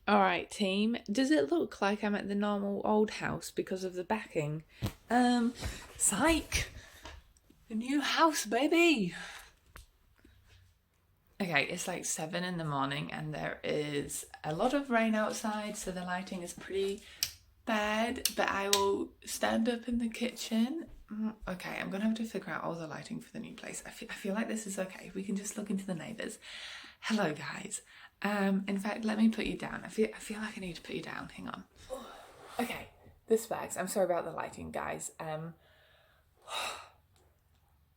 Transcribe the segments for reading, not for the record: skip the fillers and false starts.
All right, team. Does it look like I'm at the normal old house because of the backing? Psych! The new house, baby! Okay, it's like 7 in the morning and there is a lot of rain outside, so the lighting is pretty bad, but I will stand up in the kitchen. Okay, I'm gonna have to figure out all the lighting for the new place. I feel like this is okay. We can just look into the neighbours. Hello, guys. In fact, let me put you down. I feel like I need to put you down. Hang on. Okay, this bags. I'm sorry about the lighting, guys.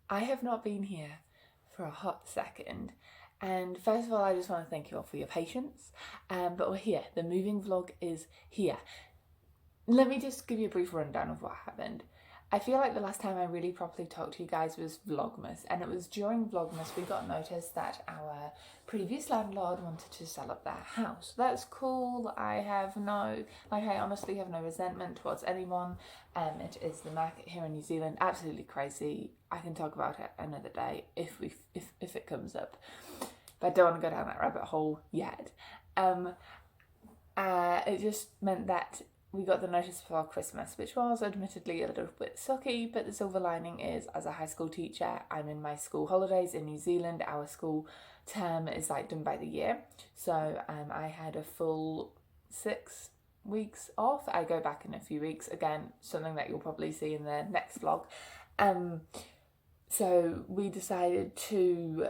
I have not been here for a hot second. And first of all, I just want to thank you all for your patience. But we're here. The moving vlog is here. Let me just give you a brief rundown of what happened. I feel like the last time I really properly talked to you guys was Vlogmas, and it was during Vlogmas we got notice that our previous landlord wanted to sell up their house. That's cool. I honestly have no resentment towards anyone. It is the market here in New Zealand, absolutely crazy. I can talk about it another day if it comes up, but I don't want to go down that rabbit hole yet. It just meant that we got the notice before Christmas, which was admittedly a little bit sucky, but the silver lining is, as a high school teacher, I'm in my school holidays in New Zealand. Our school term is like done by the year, so I had a full 6 weeks off. I go back in a few weeks, again, something that you'll probably see in the next vlog. So we decided to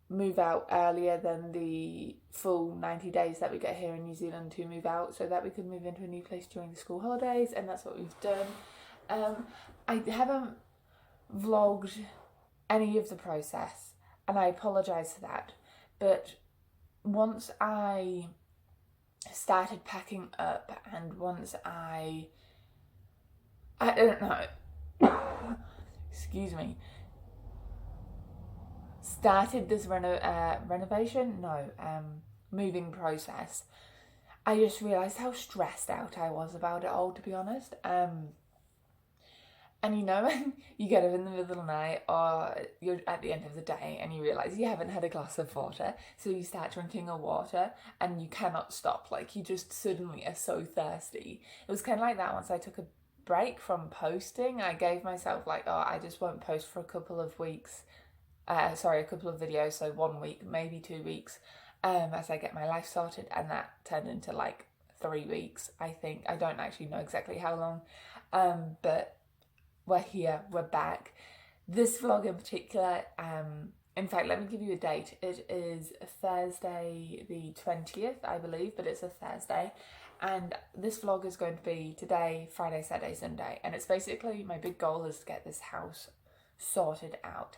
move out earlier than the full 90 days that we get here in New Zealand to move out, so that we could move into a new place during the school holidays, and that's what we've done. I haven't vlogged any of the process, and I apologise for that, but once I started packing up and once I don't know, excuse me, started this moving process, I just realised how stressed out I was about it all, to be honest. And you know, you get up in the middle of the night or you're at the end of the day and you realise you haven't had a glass of water, so you start drinking a water and you cannot stop. Like, you just suddenly are so thirsty. It was kind of like that once I took a break from posting. I gave myself like, I just won't post for a couple of weeks. A couple of videos, so 1 week, maybe 2 weeks, as I get my life sorted, and that turned into like 3 weeks, I think. I don't actually know exactly how long, but we're here, we're back. This vlog in particular, in fact, let me give you a date. It is Thursday the 20th, I believe, but it's a Thursday, and this vlog is going to be today, Friday, Saturday, Sunday, and it's basically, my big goal is to get this house sorted out.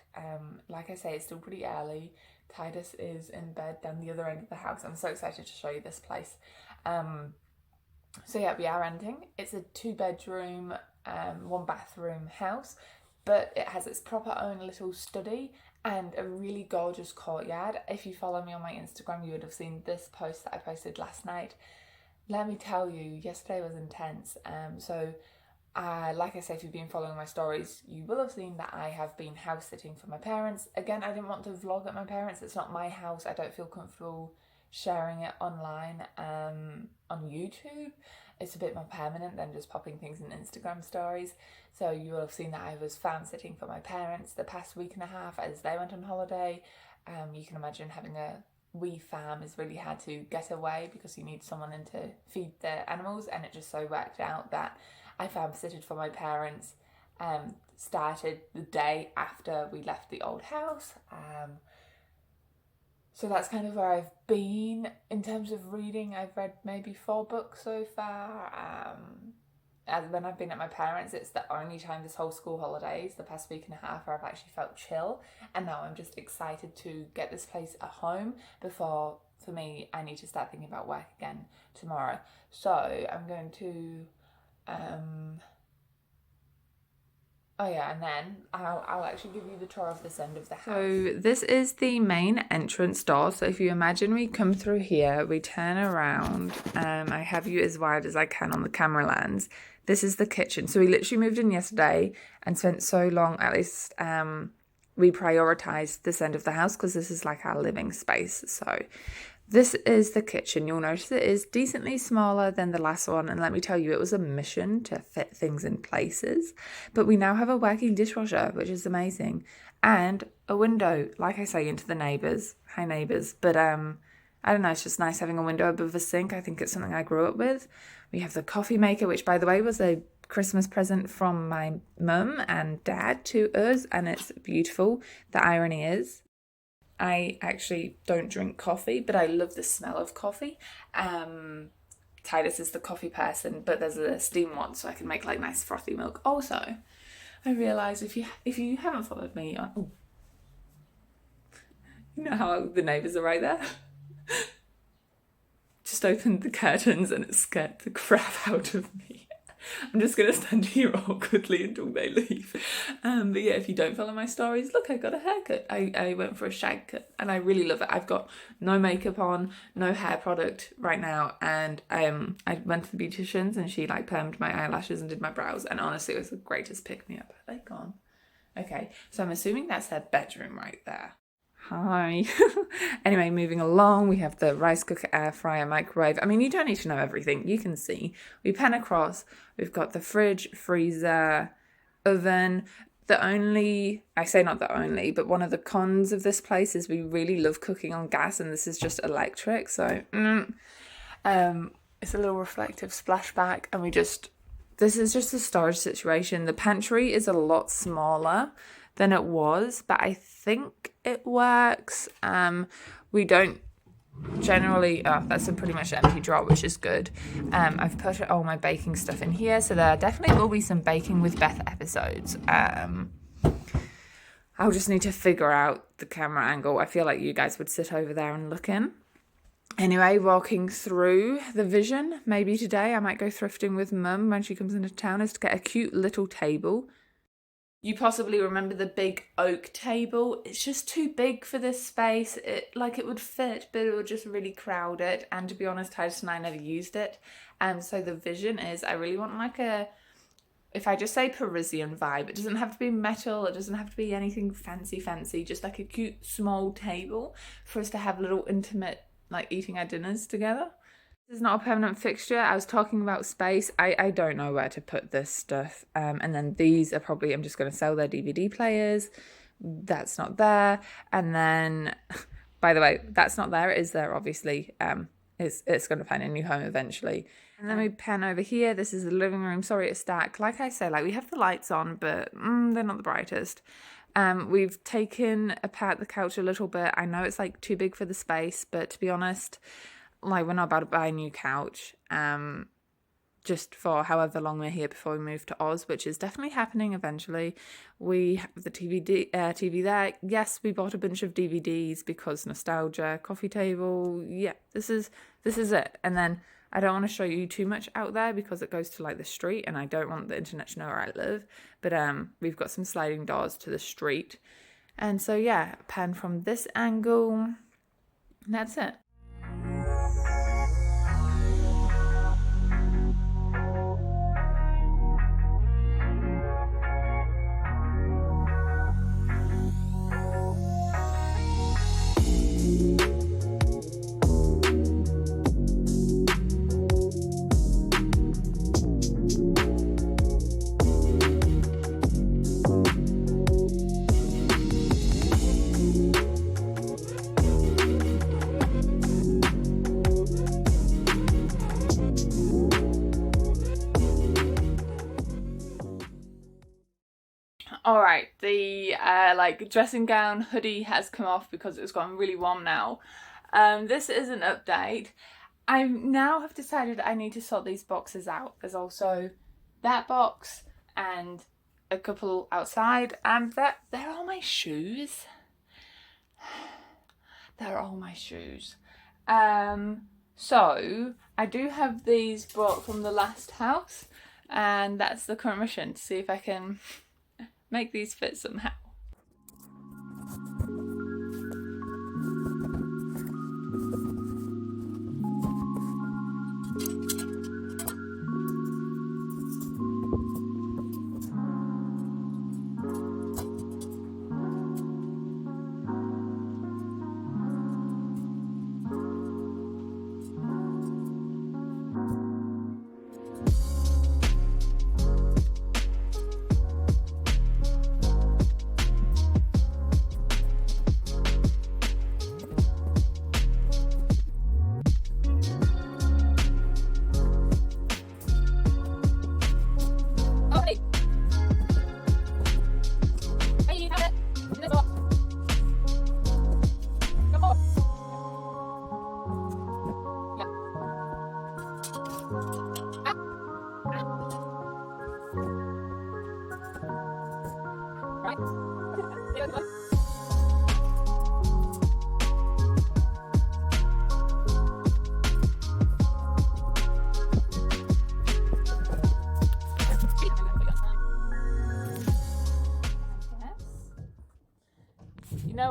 Like I say, it's still pretty early. Titus is in bed down the other end of the house. I'm so excited to show you this place. So yeah, we are renting. It's a 2-bedroom, 1-bathroom house, but it has its proper own little study and a really gorgeous courtyard. If you follow me on my Instagram, you would have seen this post that I posted last night. Let me tell you, yesterday was intense. Like I say, if you've been following my stories, you will have seen that I have been house sitting for my parents. Again, I didn't want to vlog at my parents'. It's not my house. I don't feel comfortable sharing it online on YouTube. It's a bit more permanent than just popping things in Instagram stories. So you will have seen that I was farm sitting for my parents the past week and a half as they went on holiday. You can imagine having a wee farm is really hard to get away because you need someone in to feed the animals, and it just so worked out that I farm sitted for my parents, started the day after we left the old house. So that's kind of where I've been. In terms of reading, I've read maybe 4 books so far. And when I've been at my parents', it's the only time this whole school holidays, the past week and a half, where I've actually felt chill. And now I'm just excited to get this place a home before, for me, I need to start thinking about work again tomorrow. So I'm going to... and then I'll actually give you the tour of this end of the house. So this is the main entrance door. So if you imagine we come through here, we turn around. I have you as wide as I can on the camera lens. This is the kitchen. So we literally moved in yesterday and spent so long, at least we prioritised this end of the house because this is like our living space. So This is the kitchen. You'll notice it is decently smaller than the last one, and let me tell you, it was a mission to fit things in places. But we now have a working dishwasher, which is amazing, and a window, like I say, into the neighbours. Hi neighbours. But I don't know, it's just nice having a window above the sink. I think it's something I grew up with. We have the coffee maker, which by the way was a Christmas present from my mum and dad to us, and it's beautiful. The irony is, I actually don't drink coffee, but I love the smell of coffee. Titus is the coffee person, but there's a steam one, so I can make like nice frothy milk. Also, I realise if you haven't followed me on, you know how the neighbours are right there. Just opened the curtains and it scared the crap out of me. I'm just going to stand here awkwardly until they leave. But yeah, if you don't follow my stories, look, I got a haircut. I went for a shag cut and I really love it. I've got no makeup on, no hair product right now. And I went to the beautician's and she like permed my eyelashes and did my brows. And honestly, it was the greatest pick-me-up. Are they gone? Okay, so I'm assuming that's their bedroom right there. Hi. Anyway, moving along, we have the rice cooker, air fryer, microwave. I mean, you don't need to know everything. You can see. We pan across. We've got the fridge, freezer, oven. I say not the only, but one of the cons of this place is we really love cooking on gas and this is just electric. So, it's a little reflective splashback and this is just a storage situation. The pantry is a lot smaller than it was, but I think it works. We don't generally, that's a pretty much empty drawer, which is good. I've put all my baking stuff in here, so there definitely will be some baking with Beth episodes. I'll just need to figure out the camera angle. I feel like you guys would sit over there and look in. Anyway, walking through the vision, maybe today I might go thrifting with Mum when she comes into town, is to get a cute little table. You possibly remember the big oak table. It's just too big for this space. It would fit, but it would just really crowd it. And to be honest, Titus and I never used it. So the vision is I really want like if I just say Parisian vibe, it doesn't have to be metal. It doesn't have to be anything fancy. Just like a cute small table for us to have little intimate, like eating our dinners together. This is not a permanent fixture. I was talking about space. I don't know where to put this stuff. And then these are probably, I'm just going to sell their DVD players. That's not there. And then, by the way, that's not there. It is there, obviously. It's going to find a new home eventually. And then we pan over here. This is the living room. Sorry, it's dark. Like I say, we have the lights on, but they're not the brightest. We've taken apart the couch a little bit. I know it's too big for the space, but to be honest, we're not about to buy a new couch, just for however long we're here before we move to Oz, which is definitely happening eventually. We have the TV there. Yes, we bought a bunch of DVDs because nostalgia, coffee table. Yeah, this is it. And then I don't want to show you too much out there because it goes to the street and I don't want the internet to know where I live. But we've got some sliding doors to the street. And so yeah, pan from this angle. That's it. All right, the dressing gown hoodie has come off because it's gotten really warm now. This is an update. I now have decided I need to sort these boxes out. There's also that box and a couple outside, and they're all my shoes. They're all my shoes. So I do have these brought from the last house, and that's the current mission, to see if I can make these fit somehow.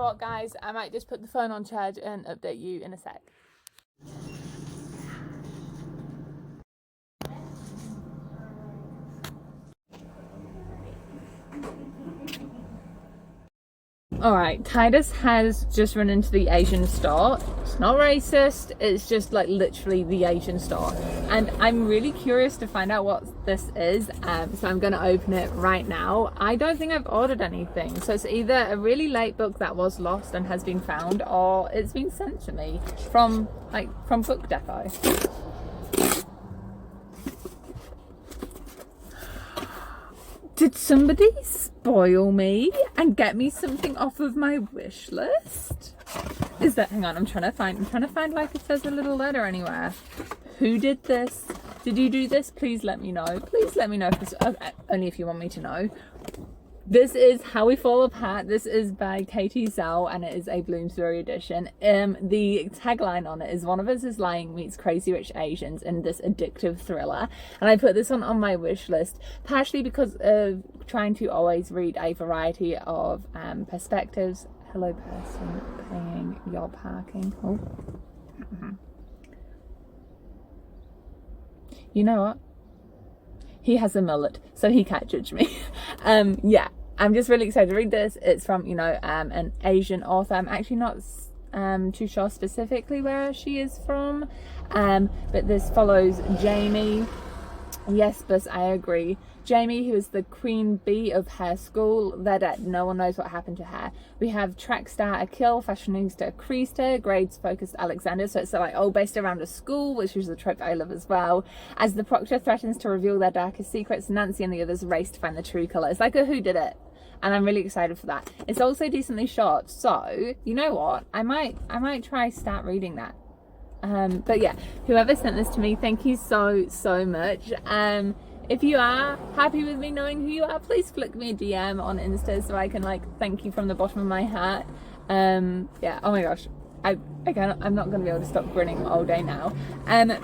what, guys? I might just put the phone on charge and update you in a sec. Alright, Titus has just run into the Asian store. It's not racist, it's just like literally the Asian store. And I'm really curious to find out what this is, so I'm going to open it right now. I don't think I've ordered anything, so it's either a really late book that was lost and has been found, or it's been sent to me from Book Depot. Did somebody spoil me and get me something off of my wish list? Is that, hang on, I'm trying to find like if there's a little letter anywhere. Who did this? Did you do this? Please let me know. Please let me know if this, only if you want me to know. This is How We Fall Apart. This is by Katie Zhao and it is a Bloomsbury edition. The tagline on it is "One of us is lying meets Crazy Rich Asians in this addictive thriller." And I put this on my wish list, partially because of trying to always read a variety of perspectives. Hello, person paying your parking. Oh. You know what? He has a mullet, so he can't judge me. Yeah, I'm just really excited to read this. It's from, you know, an Asian author. I'm actually not too sure specifically where she is from, but this follows Jamie. Yes, but I agree. Jamie, who is the queen bee of her school, that no one knows what happened to her. We have track star Akil, fashionista Krista, grades focused Alexander. So it's like all based around a school, which is the trope I love as well. As the proctor threatens to reveal their darkest secrets, Nancy and the others race to find the true colour. It's like a whodunit, and I'm really excited for that. It's also decently short, so you know what? I might try start reading that. But yeah, whoever sent this to me, thank you so much. If you are happy with me knowing who you are, please flick me a DM on Insta so I can like thank you from the bottom of my heart. Yeah, oh my gosh, I'm not going to be able to stop grinning all day now.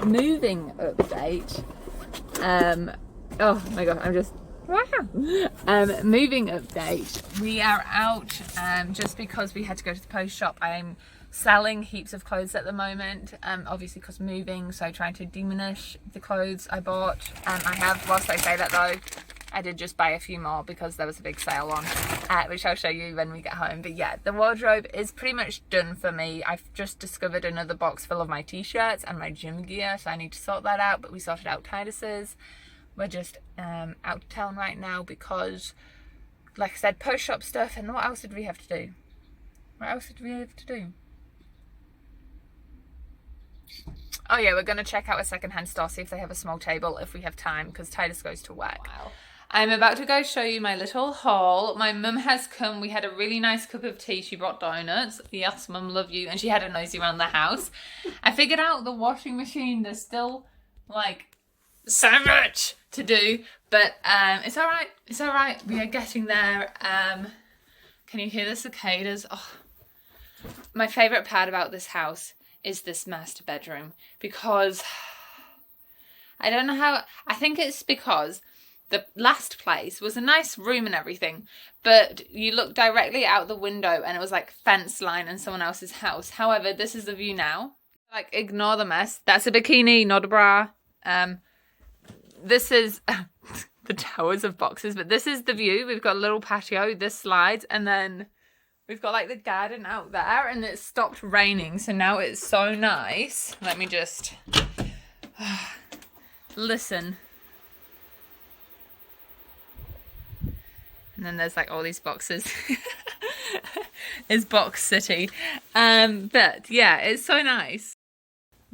Moving update. Oh my god, I'm just moving update. We are out just because we had to go to the post shop. I'm selling heaps of clothes at the moment, obviously because moving, so trying to diminish the clothes I bought. I have, whilst I say that though, I did just buy a few more because there was a big sale on, which I'll show you when we get home. But yeah, the wardrobe is pretty much done for me. I've just discovered another box full of my t-shirts and my gym gear, so I need to sort that out, but we sorted out Titus's. We're just out of town right now because, like I said, post shop stuff. And what else did we have to do? Oh yeah, we're going to check out a secondhand store, see if they have a small table if we have time, because Titus goes to work. Wow. I'm about to go show you my little haul. My mum has come. We had a really nice cup of tea. She brought donuts. Yes, mum, love you. And she had a nosy around the house. I figured out the washing machine. There's still like so much to do, but it's all right. It's all right. We are getting there. Can you hear the cicadas? Oh, my favorite part about this house is this master bedroom, because I don't know how, I think it's because the last place was a nice room and everything, but you look directly out the window and it was like fence line in someone else's house. However, this is the view now. Like, ignore the mess. That's a bikini, not a bra. This is the towers of boxes, but this is the view. We've got a little patio, this slides, and then we've got like the garden out there, and it stopped raining, so now it's so nice. Let me just listen. And then there's like all these boxes. It's Box City. But yeah, it's so nice.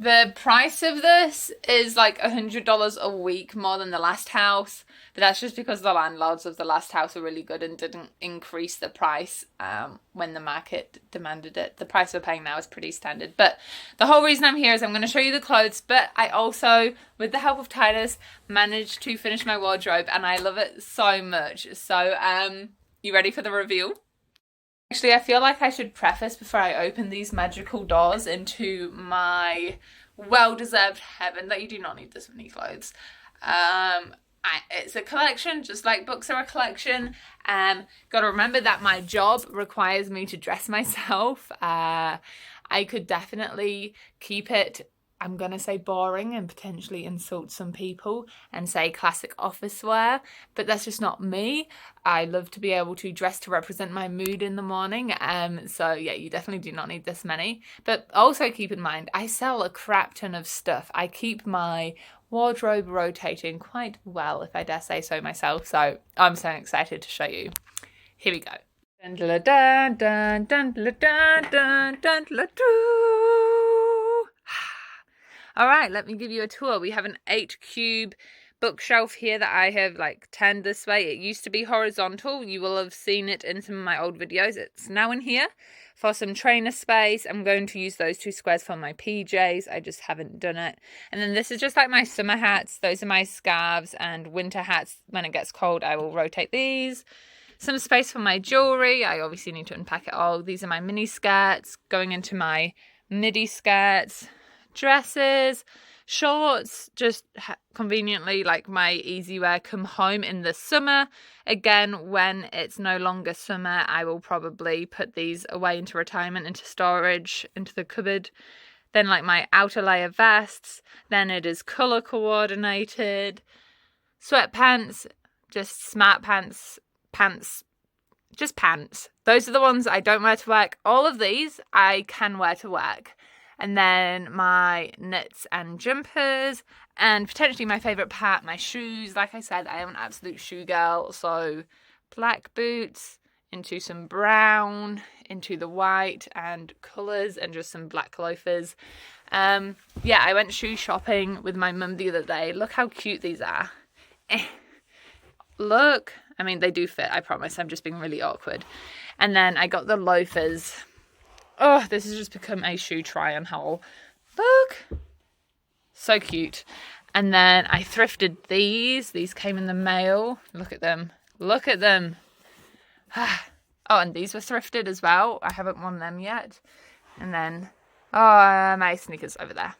The price of this is like $100 a week more than the last house, but that's just because the landlords of the last house are really good and didn't increase the price when the market demanded it. The price we're paying now is pretty standard, but the whole reason I'm here is I'm going to show you the clothes, but I also, with the help of Titus, managed to finish my wardrobe and I love it so much. So you ready for the reveal? Actually, I feel like I should preface before I open these magical doors into my well-deserved heaven that you do not need this many clothes. It's a collection, just like books are a collection. Got to remember that my job requires me to dress myself. I could definitely keep it, I'm going to say boring and potentially insult some people and say classic office wear, but that's just not me. I love to be able to dress to represent my mood in the morning. So yeah, you definitely do not need this many. But also keep in mind, I sell a crap ton of stuff. I keep my wardrobe rotating quite well, if I dare say so myself. So I'm so excited to show you. Here we go. Dun, dun, dun, dun, dun, dun, dun, dun, dun, all right, let me give you a tour. We have an 8-cube bookshelf here that I have like turned this way. It used to be horizontal. You will have seen it in some of my old videos. It's now in here for some trainer space. I'm going to use those 2 squares for my PJs. I just haven't done it. And then this is just like my summer hats. Those are my scarves and winter hats. When it gets cold, I will rotate these. Some space for my jewelry. I obviously need to unpack it all. These are my mini skirts going into my midi skirts, dresses, shorts, just conveniently like my easy wear come home in the summer. Again, when it's no longer summer, I will probably put these away into retirement, into storage, into the cupboard. Then like my outer layer vests, then it is colour coordinated. Sweatpants, just smart pants, just pants. Those are the ones I don't wear to work. All of these I can wear to work. And then my knits and jumpers, and potentially my favourite part, my shoes. Like I said, I am an absolute shoe girl, so black boots into some brown, into the white and colours, and just some black loafers. Yeah, I went shoe shopping with my mum the other day. Look how cute these are. Look, I mean, they do fit, I promise. I'm just being really awkward. And then I got the loafers. Oh, this has just become a shoe try on haul. Look. So cute. And then I thrifted these. These came in the mail. Look at them. Look at them. Oh, and these were thrifted as well. I haven't worn them yet. And then, oh, my sneakers over there.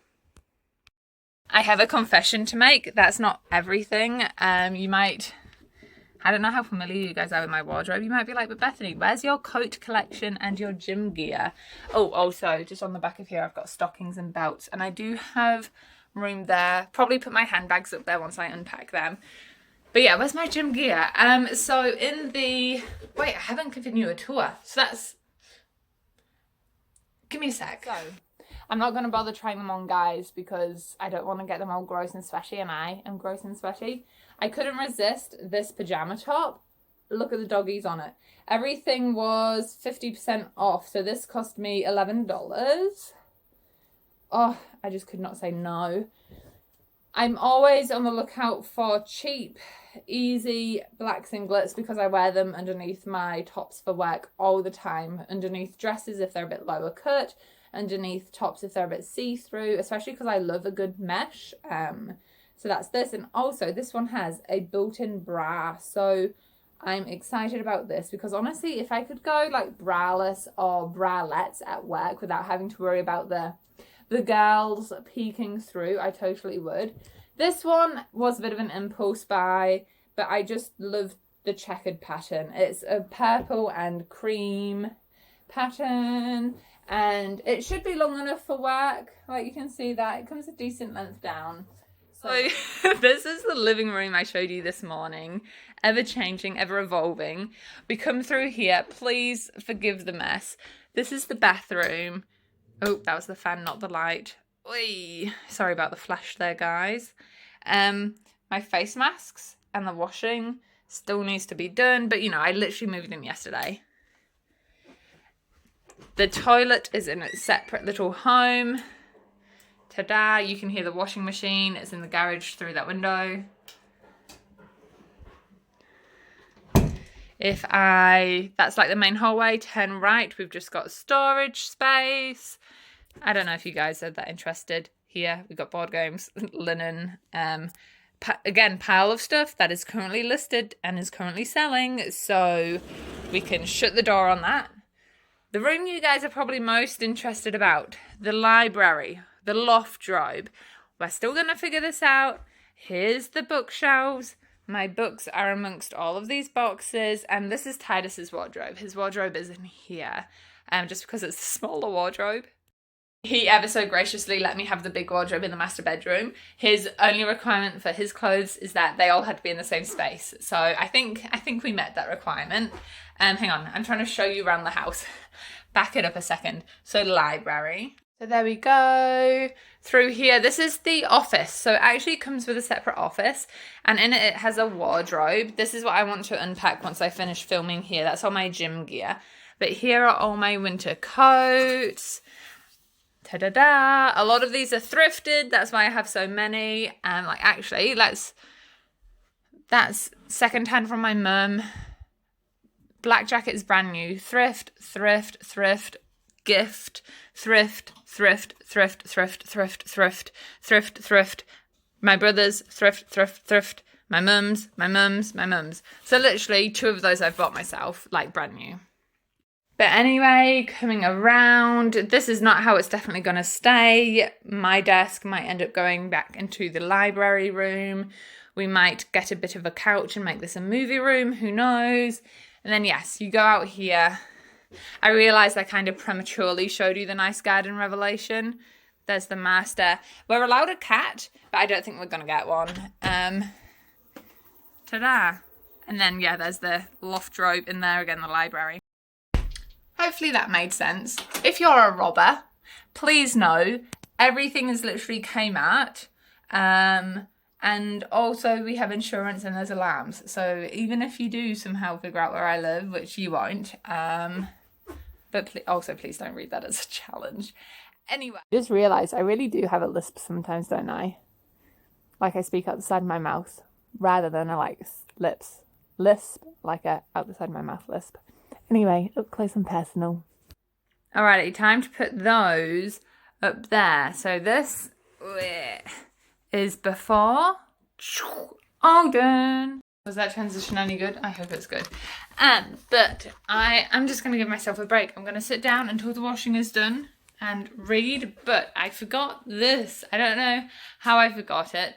I have a confession to make. That's not everything. You might... I don't know how familiar you guys are with my wardrobe. You might be like, but Bethany, where's your coat collection and your gym gear? Oh, also, just on the back of here, I've got stockings and belts. And I do have room there. Probably put my handbags up there once I unpack them. But yeah, where's my gym gear? So in the... Wait, I haven't given you a tour. So that's... Give me a sec. So, I'm not going to bother trying them on, guys, because I don't want to get them all gross and sweaty, and I am gross and sweaty. I couldn't resist this pajama top. Look at the doggies on it. Everything was 50% off, so this cost me $11. Oh, I just could not say no. I'm always on the lookout for cheap, easy black singlets because I wear them underneath my tops for work all the time. Underneath dresses if they're a bit lower cut, underneath tops if they're a bit see-through, especially because I love a good mesh. So that's this, and also this one has a built-in bra, so I'm excited about this because honestly, if I could go like braless or bralettes at work without having to worry about the girls peeking through, I totally would. This one was a bit of an impulse buy, but I just love the checkered pattern. It's a purple and cream pattern, and it should be long enough for work. Like you can see that it comes a decent length down. So this is the living room I showed you this morning. Ever changing, ever evolving. We come through here. Please forgive the mess. This is the bathroom. Oh, that was the fan, not the light. Oy. Sorry about the flash there, guys. My face masks and the washing still needs to be done. But, you know, I literally moved in yesterday. The toilet is in its separate little home. Ta-da, you can hear the washing machine. It's in the garage through that window. That's like the main hallway, turn right, we've just got storage space. I don't know if you guys are that interested. Here, we've got board games, linen, again, pile of stuff that is currently listed and is currently selling, so we can shut the door on that. The room you guys are probably most interested about, the library. The loft robe. We're still going to figure this out. Here's the bookshelves. My books are amongst all of these boxes, and this is Titus's wardrobe. His wardrobe is in here, just because it's a smaller wardrobe. He ever so graciously let me have the big wardrobe in the master bedroom. His only requirement for his clothes is that they all had to be in the same space. So I think we met that requirement. Hang on, I'm trying to show you around the house. Back it up a second. So library. So there we go. Through here, this is the office. So it actually comes with a separate office, and in it has a wardrobe. This is what I want to unpack once I finish filming here. That's all my gym gear. But here are all my winter coats. Ta-da-da! A lot of these are thrifted. That's why I have so many. And like, actually, that's secondhand from my mum. Black jacket's brand new. Thrift, thrift, thrift, gift, thrift, thrift, thrift, thrift, thrift, thrift, thrift, thrift. My brother's thrift, thrift, thrift. My mum's, my mum's, my mum's. So literally 2 of those I've bought myself, like brand new. But anyway, coming around, this is not how it's definitely going to stay. My desk might end up going back into the library room. We might get a bit of a couch and make this a movie room, who knows? And then yes, you go out here. I realised I kind of prematurely showed you the nice garden revelation. There's the master. We're allowed a cat, but I don't think we're going to get one. Ta-da! And then yeah, there's the loft robe in there, again, the library. Hopefully that made sense. If you're a robber, please know everything is literally Kmart. And also we have insurance and there's alarms. So even if you do somehow figure out where I live, which you won't, but also please don't read that as a challenge. Anyway. I just realised I really do have a lisp sometimes, don't I? Like I speak out the side of my mouth rather than a lisp, like a out the side of my mouth lisp. Anyway, up close and personal. Alrighty, time to put those up there. So this is before. All done. Was that transition any good? I hope it's good. But I'm just going to give myself a break. I'm going to sit down until the washing is done and read. But I forgot this. I don't know how I forgot it.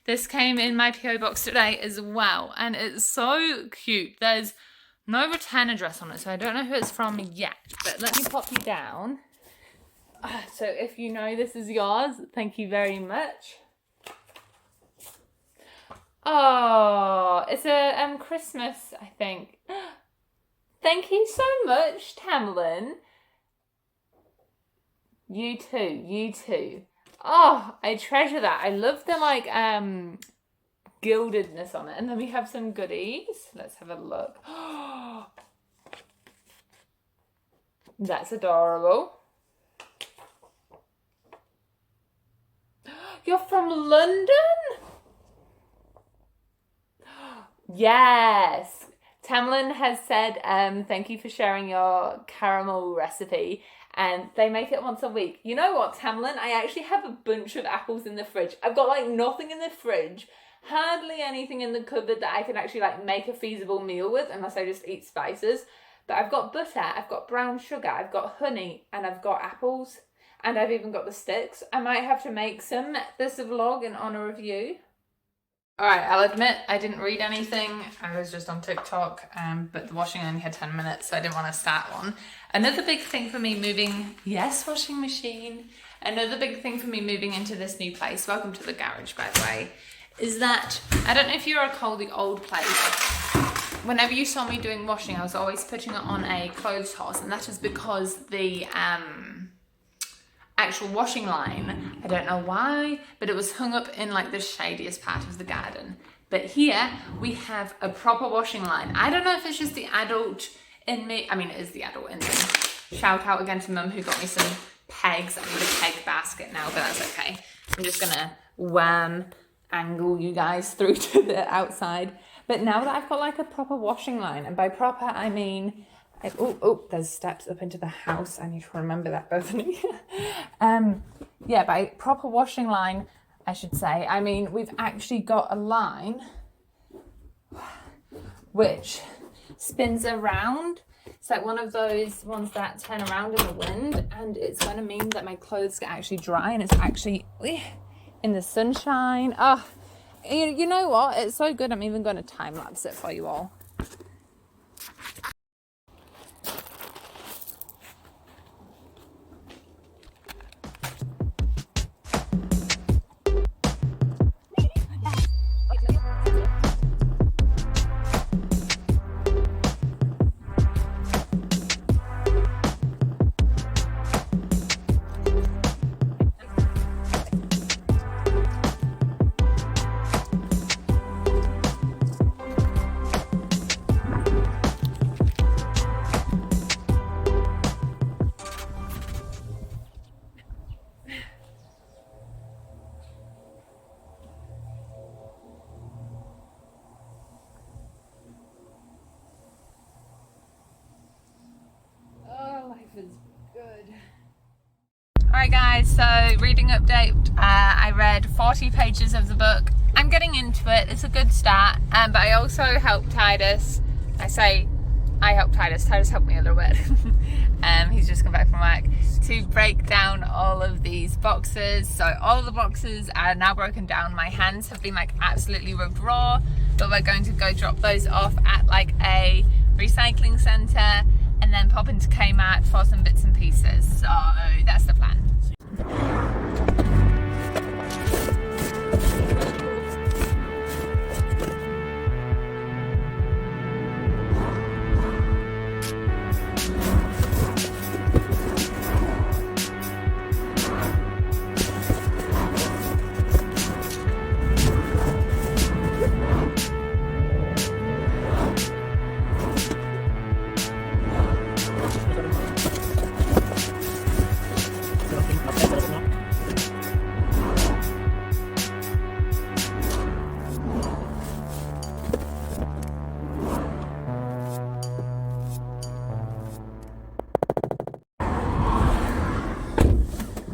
This came in my PO box today as well. And it's so cute. There's no return address on it, so I don't know who it's from yet, but let me pop you down. So if you know this is yours, thank you very much. Oh, it's a Christmas, I think. Thank you so much, Tamlin. You too. Oh, I treasure that. I love the gildedness on it. And then we have some goodies. Let's have a look. That's adorable. You're from London? Yes. Tamlin has said thank you for sharing your caramel recipe, and they make it once a week. You know what, Tamlin? I actually have a bunch of apples in the fridge. I've got nothing in the fridge. Hardly anything in the cupboard that I can actually make a feasible meal with, unless I just eat spices. But I've got butter, I've got brown sugar, I've got honey, and I've got apples, and I've even got the sticks. I might have to make some this vlog in honor of you. Alright, I'll admit I didn't read anything. I was just on TikTok, but the washing only had 10 minutes, so I didn't want to start one. Another big thing for me moving, yes, washing machine. Another big thing for me moving into this new place, welcome to the garage by the way, is that, I don't know if you recall the old place, whenever you saw me doing washing, I was always putting it on a clothes horse, and that is because the actual washing line, I don't know why, but it was hung up in the shadiest part of the garden. But here we have a proper washing line. I don't know if it's just the adult in me. I mean, it is the adult in me. Shout out again to Mum who got me some pegs. I need a peg basket now, but that's okay. I'm just gonna angle you guys through to the outside. But now that I've got a proper washing line, and by proper I mean, there's steps up into the house. I need to remember that, Bethany. Yeah, by proper washing line, I should say, I mean we've actually got a line which spins around. It's one of those ones that turn around in the wind, and it's going to mean that my clothes get actually dry, and it's actually in the sunshine. Oh, You know what? It's so good. I'm even going to time lapse it for you all. Alright guys, so reading update. I read 40 pages of the book. I'm getting into it. It's a good start. But I also helped Titus. I helped Titus. Titus helped me a little bit. He's just come back from work to break down all of these boxes. So all of the boxes are now broken down. My hands have been like absolutely rubbed raw, but we're going to go drop those off at like a recycling centre and then pop into Kmart for some bits and pieces. So that's the plan.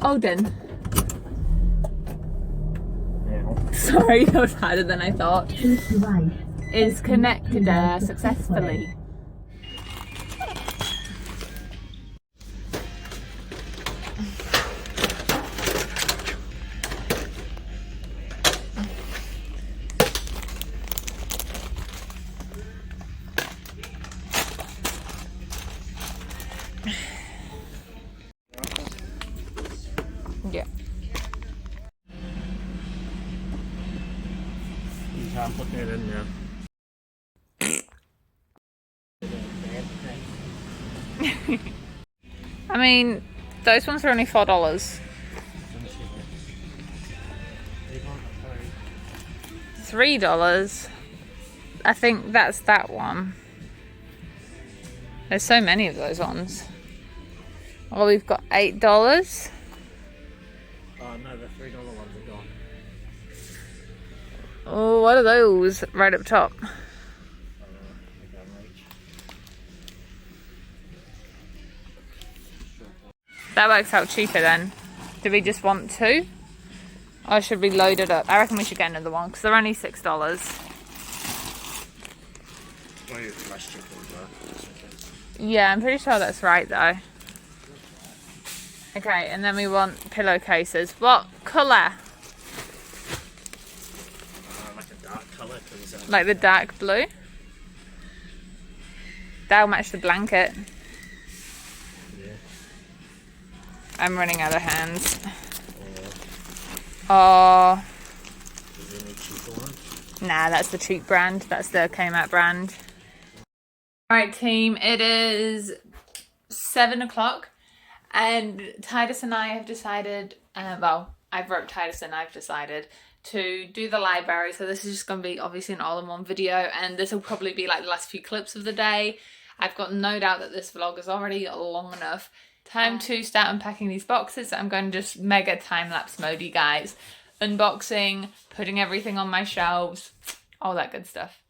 Odin. Sorry, that was harder than I thought. Is connected successfully. Yeah. I'm putting it in there. I mean, those ones are only $4. $3. I think that's that one. There's so many of those ones. Well, we've got $8. Oh no, the $3 ones are gone. Oh, what are those right up top? I can't reach. That works out cheaper then. Do we just want two? Or should we load it up? I reckon we should get another one because they're only $6. Well, it's less cheaper as well. Yeah, I'm pretty sure that's right though. Okay, and then we want pillowcases. What colour? Like a dark colour. Like the dark blue? That'll match the blanket. Yeah. I'm running out of hands. Oh. Is there any cheaper one? Nah, that's the cheap brand. That's the Kmart brand. Alright team, it is 7 o'clock and Titus and I have decided, well, I've wrote Titus and I've decided to do the library. So this is just going to be obviously an all-in-one video and this will probably be like the last few clips of the day. I've got no doubt that this vlog is already long enough. Time to start unpacking these boxes. I'm going to just mega time-lapse mode you guys. Unboxing, putting everything on my shelves, all that good stuff.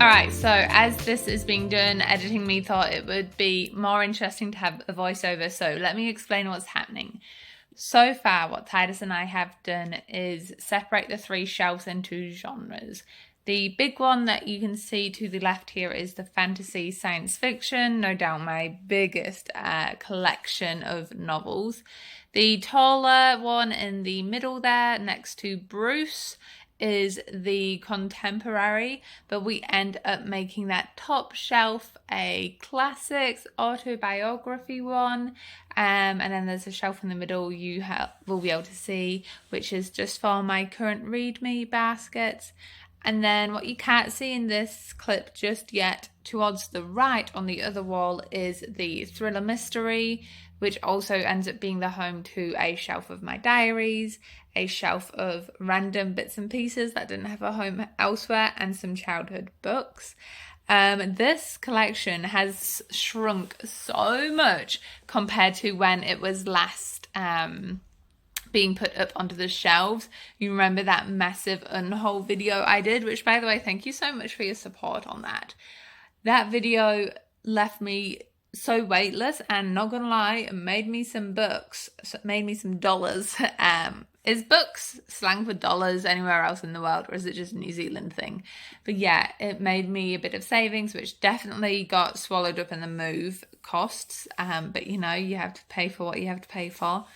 Alright, so as this is being done, Editing Me thought it would be more interesting to have a voiceover, so let me explain what's happening. So far, what Titus and I have done is separate the 3 shelves into genres. The big one that you can see to the left here is the fantasy science fiction, no doubt my biggest collection of novels. The taller one in the middle there, next to Bruce, is the contemporary, but we end up making that top shelf a classics autobiography one, and then there's a shelf in the middle you will be able to see, which is just for my current read me baskets. And then what you can't see in this clip just yet, towards the right on the other wall, is the thriller mystery, which also ends up being the home to a shelf of my diaries, a shelf of random bits and pieces that didn't have a home elsewhere, and some childhood books. This collection has shrunk so much compared to when it was last being put up onto the shelves. You remember that massive unhaul video I did, which, by the way, thank you so much for your support on that. That video left me so weightless, and not gonna lie, it made me some bucks, made me some dollars. Is bucks slang for dollars anywhere else in the world, or is it just a New Zealand thing? But yeah, it made me a bit of savings, which definitely got swallowed up in the move costs. But you know, you have to pay for what you have to pay for.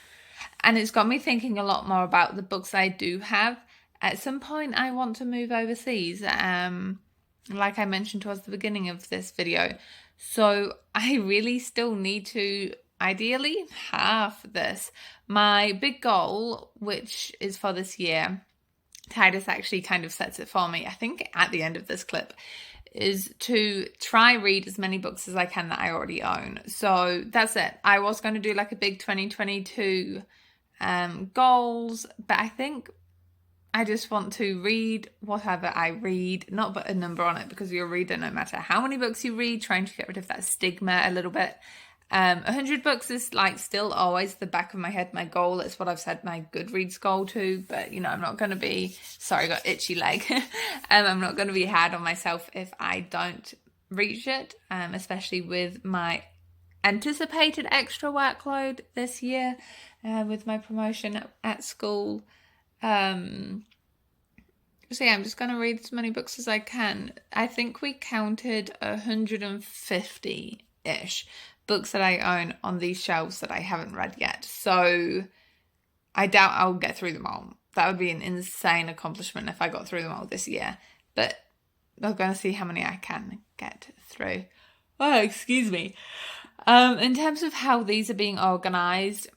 And it's got me thinking a lot more about the books I do have. At some point, I want to move overseas, like I mentioned towards the beginning of this video. So I really still need to ideally half this. My big goal, which is for this year, Titus actually kind of sets it for me, I think at the end of this clip, is to try read as many books as I can that I already own. So that's it. I was going to do like a big 2022 goals, but I think I just want to read whatever I read, not put a number on it, because you're a reader no matter how many books you read, trying to get rid of that stigma a little bit. 100 books is like still always the back of my head, my goal. It's what I've set my Goodreads goal to, but you know, I'm not going to be, sorry, got itchy leg. I'm not going to be hard on myself if I don't reach it, especially with my anticipated extra workload this year with my promotion at school. So yeah, I'm just going to read as many books as I can. I think we counted 150-ish books that I own on these shelves that I haven't read yet. So I doubt I'll get through them all. That would be an insane accomplishment if I got through them all this year. But we're going to see how many I can get through. Oh, excuse me. In terms of how these are being organised,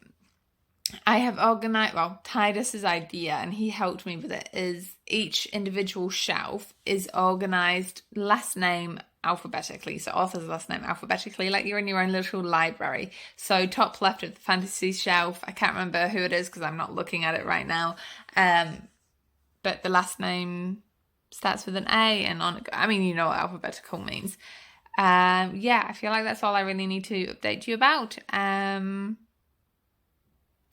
I have organised, well, Titus's idea, and he helped me with it, is each individual shelf is organised last name alphabetically. So author's last name alphabetically, like you're in your own little library. So top left of the fantasy shelf, I can't remember who it is because I'm not looking at it right now. But the last name starts with an A and on, I mean, you know what alphabetical means. Yeah, I feel like that's all I really need to update you about.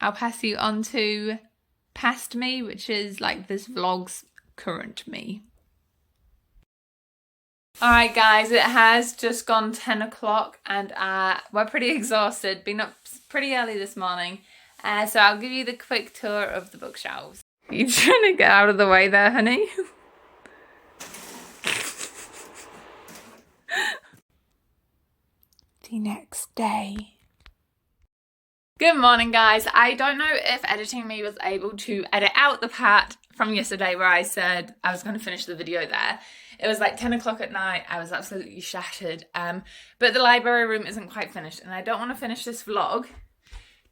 I'll pass you on to past me, which is like this vlog's current me. Alright guys, it has just gone 10 o'clock and we're pretty exhausted, been up pretty early this morning. So I'll give you the quick tour of the bookshelves. Are you trying to get out of the way there, honey? The next day. Good morning guys. I don't know if Editing Me was able to edit out the part from yesterday where I said I was going to finish the video there. It was like 10 o'clock at night. I was absolutely shattered. But the library room isn't quite finished and I don't want to finish this vlog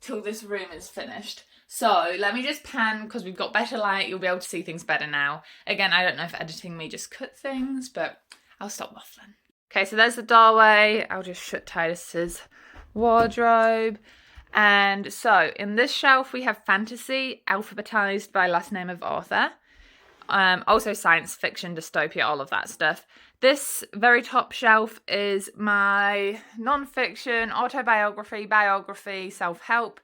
till this room is finished. So let me just pan, because we've got better light, you'll be able to see things better now. Again, I don't know if Editing Me just cut things, but I'll stop waffling. Okay, so there's the doorway. I'll just shut Titus's wardrobe. And so in this shelf we have fantasy, alphabetized by last name of author. Also science fiction, dystopia, all of that stuff. This very top shelf is my non-fiction, autobiography, biography, self-help.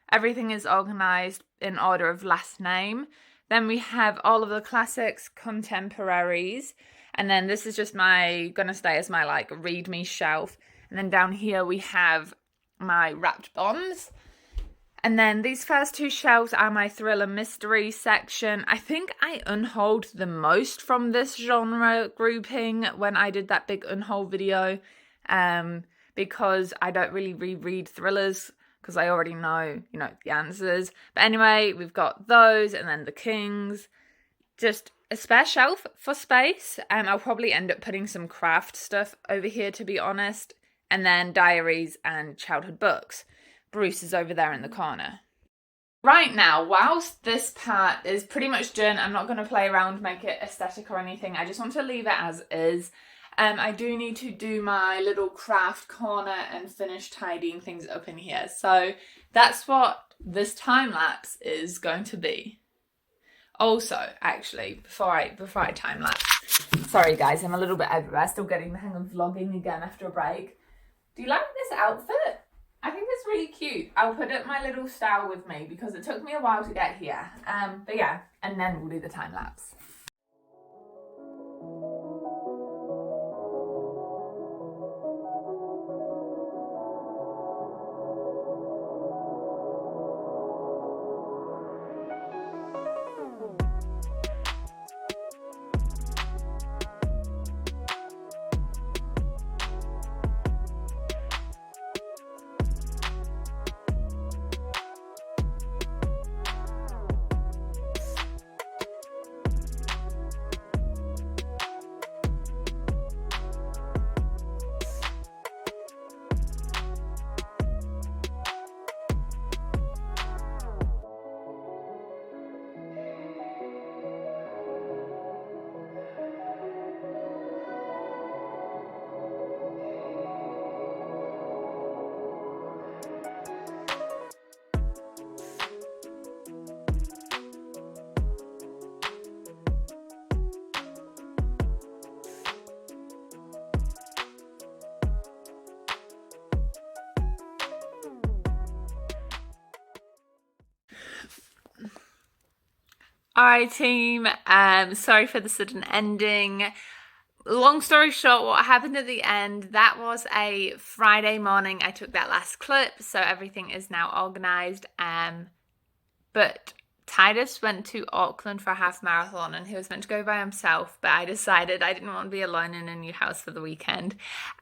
Everything is organised in order of last name. Then we have all of the classics, contemporaries. And then this is just gonna stay as my like read me shelf. And then down here we have my wrapped bonds. And then these first two shelves are my thriller mystery section. I think I unhauled the most from this genre grouping when I did that big unhaul video, because I don't really reread thrillers because I already know, you know, the answers. But anyway, we've got those, and then the Kings. Just a spare shelf for space. I'll probably end up putting some craft stuff over here, to be honest. And then diaries and childhood books. Bruce is over there in the corner. Right now, whilst this part is pretty much done, I'm not going to play around, make it aesthetic or anything. I just want to leave it as is. I do need to do my little craft corner and finish tidying things up in here. So that's what this time lapse is going to be. Also, actually, before I time lapse, sorry guys, I'm a little bit everywhere. Still getting the hang of vlogging again after a break. Do you like this outfit? I think it's really cute. I'll put up my little style with me because it took me a while to get here. But yeah, and then we'll do the time lapse. Alright team, sorry for the sudden ending. Long story short, what happened at the end, that was a Friday morning. I took that last clip, so everything is now organised. But Titus went to Auckland for a half marathon and he was meant to go by himself, but I decided I didn't want to be alone in a new house for the weekend.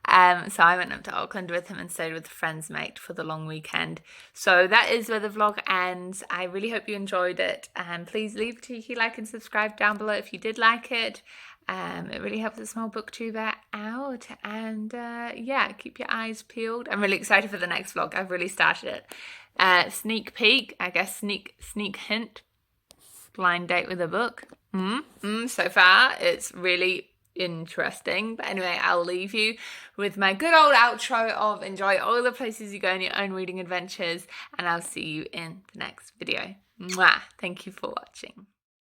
So I went up to Auckland with him and stayed with a friend's mate for the long weekend. So that is where the vlog ends. I really hope you enjoyed it. Please leave a cheeky like and subscribe down below if you did like it. It really helps the small booktuber out. And yeah, keep your eyes peeled. I'm really excited for the next vlog. I've really started it. Sneak peek, I guess, sneak hint, blind date with a book. So far, it's really interesting. But anyway, I'll leave you with my good old outro of enjoy all the places you go in your own reading adventures, and I'll see you in the next video. Mwah! Thank you for watching.